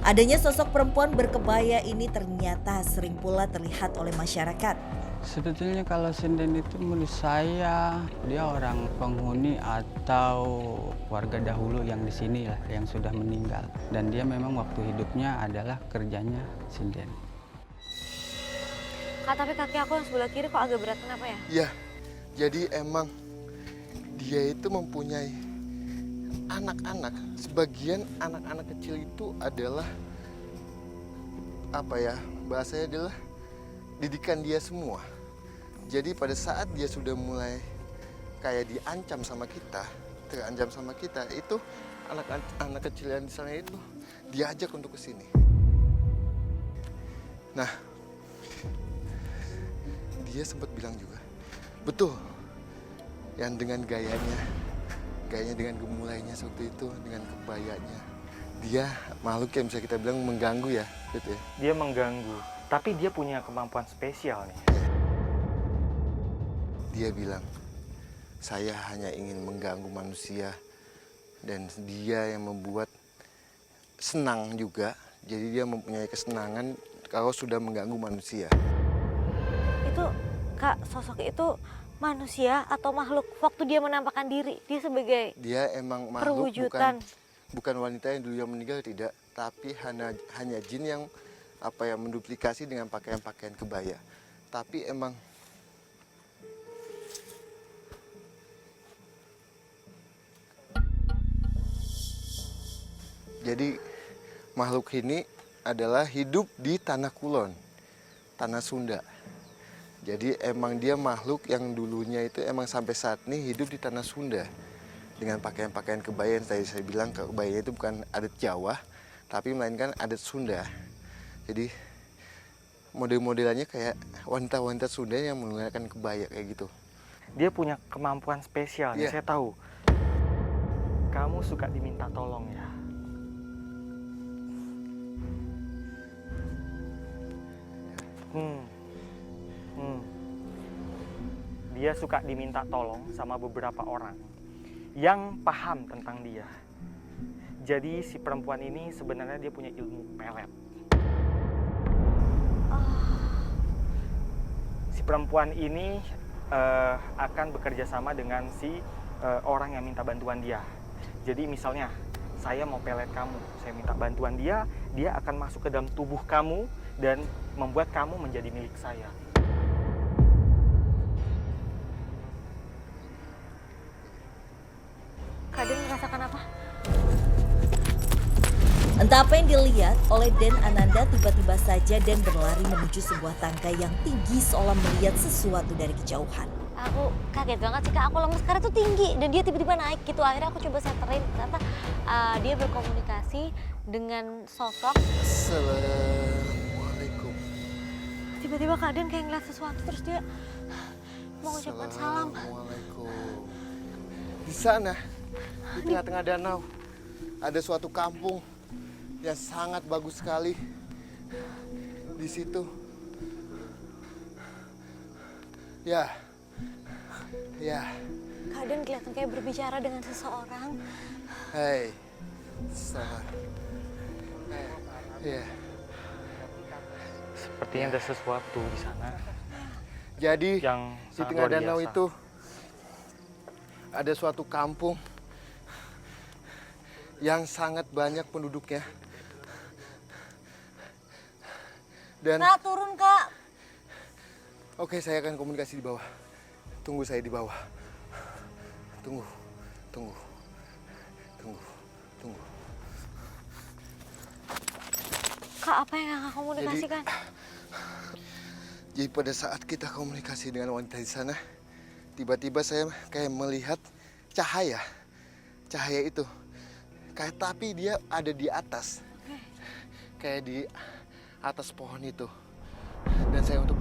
Adanya sosok perempuan berkebaya ini ternyata sering pula terlihat oleh masyarakat. Sebetulnya kalau sinden itu menurut saya dia orang penghuni atau warga dahulu yang di sini lah yang sudah meninggal, dan dia memang waktu hidupnya adalah kerjanya sinden. Kak, tapi kaki aku yang sebelah kiri kok agak berat, kenapa ya? Ya, jadi emang dia itu mempunyai anak-anak. Sebagian anak-anak kecil itu adalah apa ya? Bahasanya adalah didikan dia semua. Jadi pada saat dia sudah mulai kayak diancam sama kita, terancam sama kita, itu anak-anak kecil yang di sana itu diajak untuk ke sini. Nah, dia sempat bilang juga, betul, yang dengan gayanya dengan gemulainya seperti itu, dengan kebayanya, dia makhluk yang bisa kita bilang mengganggu ya, gitu ya. Dia mengganggu, tapi dia punya kemampuan spesial nih. Dia bilang, saya hanya ingin mengganggu manusia, dan dia yang membuat senang juga. Jadi dia mempunyai kesenangan kalau sudah mengganggu manusia. Itu, Kak, sosok itu manusia atau makhluk waktu dia menampakkan diri? Dia sebagai Dia emang makhluk, perwujudan. bukan wanita yang dulu yang meninggal, tidak, tapi hanya jin yang apa ya, menduplikasi dengan pakaian-pakaian kebaya. Tapi emang jadi makhluk ini adalah hidup di Tanah Kulon, Tanah Sunda. Jadi emang dia makhluk yang dulunya itu emang sampai saat ini hidup di Tanah Sunda. Dengan pakaian-pakaian kebaya yang tadi saya bilang, kebaya itu bukan adat Jawa, tapi melainkan adat Sunda. Jadi model-modelannya kayak wanita-wanita Sunda yang menggunakan kebaya kayak gitu. Dia punya kemampuan spesial nih, Iya. saya tahu. Kamu suka diminta tolong ya? Dia suka diminta tolong sama beberapa orang yang paham tentang dia. Jadi si perempuan ini sebenarnya dia punya ilmu pelet. Si perempuan ini akan bekerja sama dengan si orang yang minta bantuan dia. Jadi misalnya saya mau pelet kamu, saya minta bantuan dia, dia akan masuk ke dalam tubuh kamu dan membuat kamu menjadi milik saya. Kak Den merasakan apa? Entah apa yang dilihat oleh Den Ananda, tiba-tiba saja Den berlari menuju sebuah tangga yang tinggi seolah melihat sesuatu dari kejauhan. Aku kaget banget sih, Kak. Aku lemes karena itu tinggi dan dia tiba-tiba naik gitu. Akhirnya aku coba senterin, ternyata dia berkomunikasi dengan sosok. Assalamualaikum. Tiba-tiba Kak Den kayak ngeliat sesuatu terus dia mau ucapkan salam. Assalamualaikum. Di sana, di tengah-tengah danau, ada suatu kampung yang sangat bagus sekali. Di situ, ya, Kak Den kelihatan kayak berbicara dengan seseorang. hei, ya. Sepertinya ada sesuatu di sana Jadi yang di sangat tengah luar danau biasa. itu ada suatu kampung yang sangat banyak penduduknya. Dan Kak, turun, Kak. oke, saya akan komunikasi di bawah. Tunggu saya di bawah. Tunggu. Kak, apa yang Kakak komunikasikan? Jadi pada saat kita komunikasi dengan wanita di sana, tiba-tiba saya kayak melihat cahaya. Cahaya itu. Kayak tapi dia ada di atas. Kayak di atas pohon itu. Dan saya untuk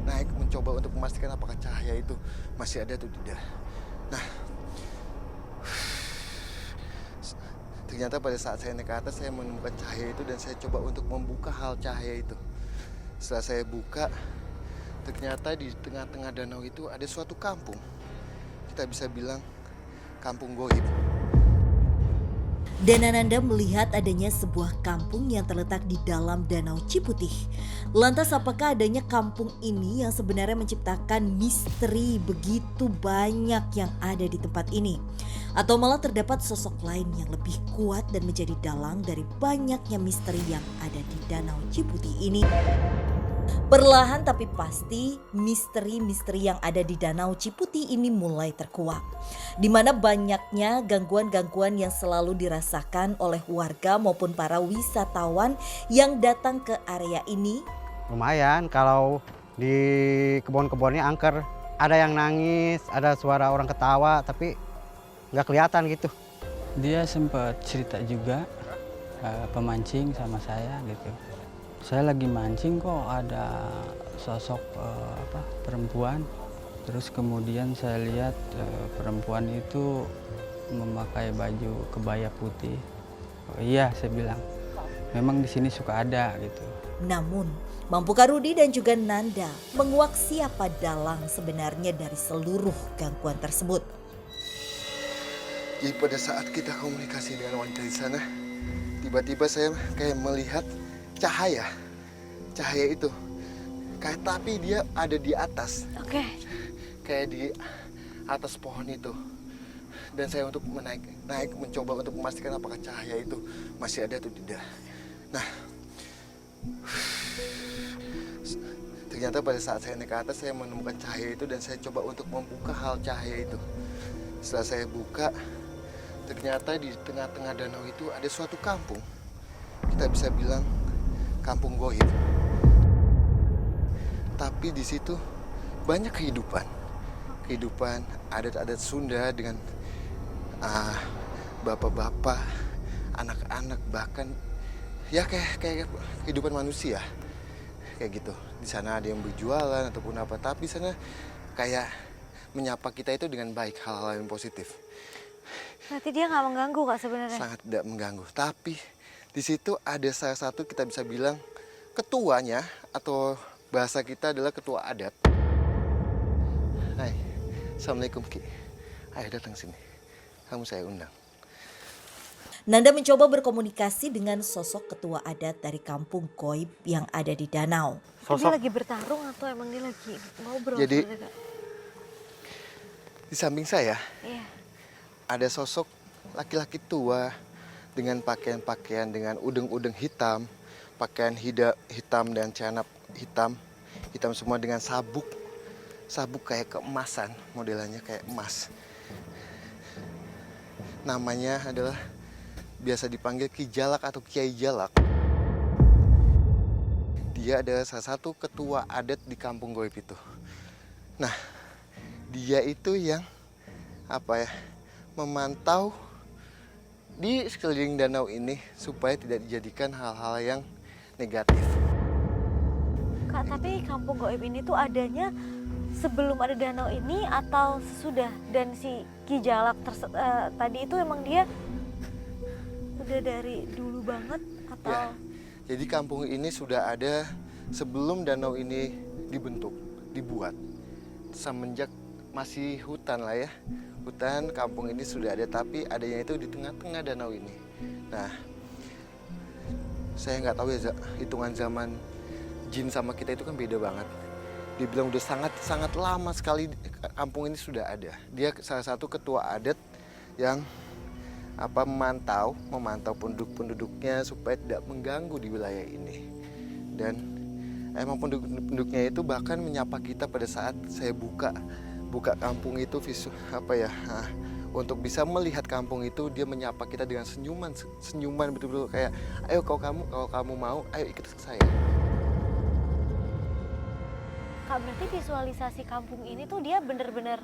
naik mencoba untuk memastikan apakah cahaya itu masih ada atau tidak. Nah, ternyata pada saat saya naik ke atas saya menemukan cahaya itu dan saya coba untuk membuka hal cahaya itu. Setelah saya buka, ternyata di tengah-tengah danau itu ada suatu kampung. Kita bisa bilang kampung goib. Dan Ananda melihat adanya sebuah kampung yang terletak di dalam Danau Ciputih. Lantas apakah adanya kampung ini yang sebenarnya menciptakan misteri begitu banyak yang ada di tempat ini? Atau malah terdapat sosok lain yang lebih kuat dan menjadi dalang dari banyaknya misteri yang ada di Danau Ciputih ini? Perlahan tapi pasti misteri-misteri yang ada di Danau Ciputih ini mulai terkuak. Di mana banyaknya gangguan-gangguan yang selalu dirasakan oleh warga maupun para wisatawan yang datang ke area ini. Lumayan kalau di kebun-kebunnya angker. Ada yang nangis, ada suara orang ketawa tapi nggak kelihatan gitu. Dia sempat cerita juga pemancing sama saya gitu. Saya lagi mancing kok ada sosok perempuan. Terus kemudian saya lihat perempuan itu memakai baju kebaya putih. Oh iya, saya bilang, memang di sini suka ada gitu. Namun, mampukah Rudi dan juga Nanda menguak siapa dalang sebenarnya dari seluruh gangguan tersebut? Jadi pada saat kita komunikasi dengan wanita di sana, tiba-tiba saya kayak melihat cahaya itu kayak, tapi dia ada di atas. Oke. Kayak di atas pohon itu. Dan saya untuk naik mencoba untuk memastikan apakah cahaya itu masih ada atau tidak. Nah, ternyata pada saat saya naik ke atas saya menemukan cahaya itu dan saya coba untuk membuka hal cahaya itu. Setelah saya buka, ternyata di tengah-tengah danau itu ada suatu kampung. Kita bisa bilang kampung goib. Tapi di situ banyak kehidupan adat-adat Sunda dengan bapak-bapak, anak-anak, bahkan ya kayak kehidupan manusia kayak gitu. Di sana ada yang berjualan ataupun apa, tapi sana kayak menyapa kita itu dengan baik, hal-hal yang positif. Berarti dia nggak mengganggu Kak sebenarnya? Sangat tidak mengganggu. Tapi di situ ada salah satu, kita bisa bilang ketuanya, atau bahasa kita adalah ketua adat. Hai, Assalamualaikum Ki. Ayo datang sini. Kamu saya undang. Nanda mencoba berkomunikasi dengan sosok ketua adat dari kampung goib yang ada di danau. Dia lagi bertarung atau emang dia lagi ngobrol? Jadi, sebenarnya, Kak? di samping saya Iya. ada sosok laki-laki tua dengan pakaian-pakaian dengan udeng-udeng hitam, pakaian hitam dan celana hitam semua dengan sabuk kayak keemasan, modelannya kayak emas. Namanya adalah biasa dipanggil Ki Jalak atau Kiai Jalak. Dia adalah salah satu ketua adat di kampung goib itu. Nah, dia itu yang memantau di sekeliling danau ini supaya tidak dijadikan hal-hal yang negatif. Kak, tapi kampung goib ini tuh adanya sebelum ada danau ini atau sesudah? Dan si Ki Jalak tadi itu emang dia udah dari dulu banget atau? Ya, jadi kampung ini sudah ada sebelum danau ini dibuat. Semenjak masih hutan lah ya. Hutan, kampung ini sudah ada, tapi adanya itu di tengah-tengah danau ini. Nah, saya nggak tahu ya, hitungan zaman jin sama kita itu kan beda banget. Dibilang udah sangat lama sekali kampung ini sudah ada. Dia salah satu ketua adat yang memantau penduduk-penduduknya supaya tidak mengganggu di wilayah ini. Dan emang penduduk-penduduknya itu bahkan menyapa kita pada saat saya buka kampung itu untuk bisa melihat kampung itu. Dia menyapa kita dengan senyuman betul-betul kayak, ayo kalau kamu mau, ayo ikut ke saya. Kak, berarti visualisasi kampung ini tuh dia bener-bener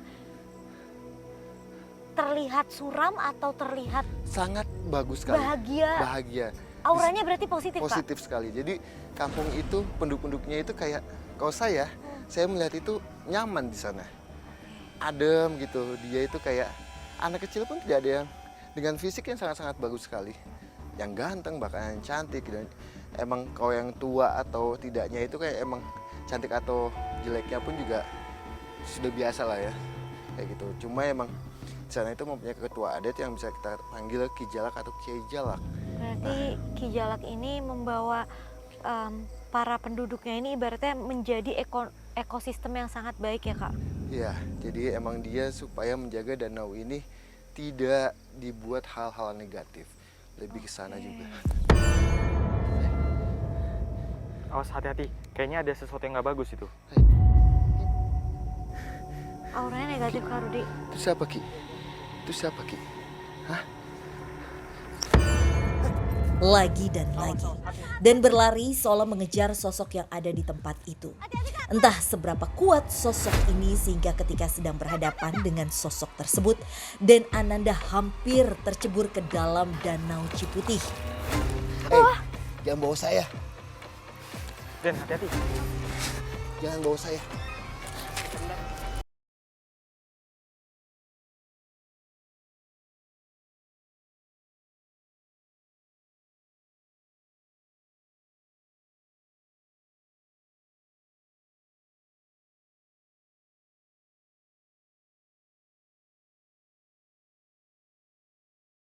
terlihat suram atau terlihat sangat bagus sekali. Bahagia. Auranya berarti positif, Kak? Positif sekali. Jadi kampung itu, penduduk-penduduknya itu kayak, kalau saya melihat itu nyaman di sana. Adem gitu. Dia itu kayak anak kecil pun tidak ada yang dengan fisik yang sangat-sangat bagus sekali. Yang ganteng, bahkan yang cantik. Dan emang kalau yang tua atau tidaknya itu kayak emang cantik atau jeleknya pun juga sudah biasa lah ya. Kayak gitu. Cuma emang Di sana itu mempunyai ketua adat yang bisa kita panggil Ki Jalak atau Kiai Jalak. Berarti Ki Jalak ini membawa para penduduknya ini ibaratnya menjadi ekosistem yang sangat baik ya Kak? Ya, jadi emang dia supaya menjaga danau ini tidak dibuat hal-hal negatif. Lebih ke sana juga. Awas, hati-hati. Kayaknya ada sesuatu yang nggak bagus itu. Auranya negatif Kak Rudi. Itu siapa, Ki? Itu siapa, Ki? Hah? Lagi dan lagi. Dan berlari seolah mengejar sosok yang ada di tempat itu. Entah seberapa kuat sosok ini sehingga ketika sedang berhadapan dengan sosok tersebut dan Ananda hampir tercebur ke dalam danau Ciputih. Jangan bawa saya. Den, hati-hati. Jangan bawa saya.